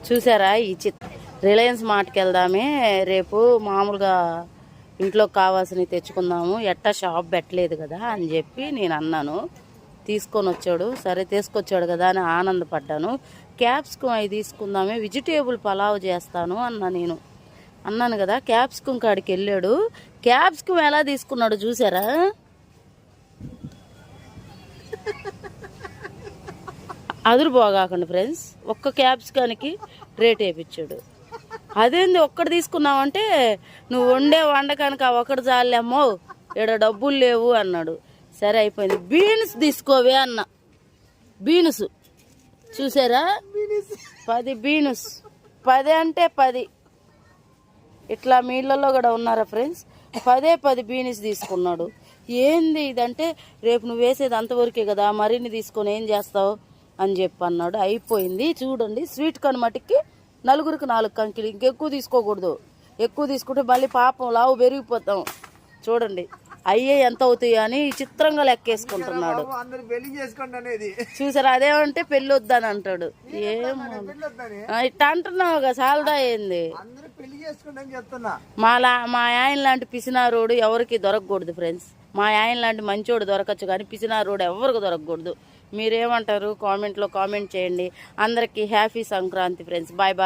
చూసారా ఈ రిలయన్స్ మార్ట్కి వెళ్దామే, రేపు మామూలుగా ఇంట్లోకి కావాల్సినవి తెచ్చుకుందాము, ఎట్టా షాప్ పెట్టలేదు కదా అని చెప్పి నేను అన్నాను. తీసుకొని వచ్చాడు, సరే తీసుకొచ్చాడు కదా అని ఆనందపడ్డాను. క్యాప్సికం అవి తీసుకుందామే, వెజిటేబుల్ పలావ్ చేస్తాను నేను అన్నాను కదా. క్యాప్సికం కాడికి వెళ్ళాడు, క్యాప్సికం ఎలా తీసుకున్నాడు చూసారా. అదురు పోగాకండి ఫ్రెండ్స్, ఒక్క క్యాప్సికానికి రేట్ వేయించాడు. అదేంది ఒక్కటి తీసుకున్నావంటే నువ్వు వండే వండకానికి ఆ ఒక్కటి చాలేమ్మో, ఇక్కడ డబ్బులు లేవు అన్నాడు. సరే అయిపోయింది. బీన్స్ తీసుకోవే అన్న, బీన్స్ చూసారా, 10 బీన్స్, 10 అంటే 10. ఇట్లా మీ ఇళ్ళల్లో కూడా ఉన్నారా ఫ్రెండ్స్, 10 బీన్స్ తీసుకున్నాడు. ఏంది ఇదంటే, రేపు నువ్వు వేసేది అంతవరకే కదా, మరిన్ని తీసుకొని ఏం చేస్తావు అని చెప్పి అన్నాడు. అయిపోయింది. చూడండి, స్వీట్ కార్న్ మటుకి 4కి 4 కంకిలు, ఇంకెక్కువ తీసుకోకూడదు. ఎక్కువ తీసుకుంటే మళ్ళీ పాపం లావు పెరిగిపోతాం. చూడండి అయ్యే ఎంత అవుతాయి అని చిత్రంగా లెక్కేసుకుంటున్నాడు. చూసారా, అదేమంటే పెళ్లి వద్దని అంటాడు. ఏమో ఇట్లా అంటున్నావుగా, సాలదా ఏంది. మా ఆయన లాంటి పిసినారోడు ఎవరికి దొరకకూడదు ఫ్రెండ్స్. మా ఆయన లాంటి మంచోడు దొరకచ్చు కానీ పిసినారోడు ఎవరికి దొరకకూడదు. మీరేమంటారు కామెంట్లో కామెంట్ చేయండి. అందరికీ happy Sankranti friends. Bye bye.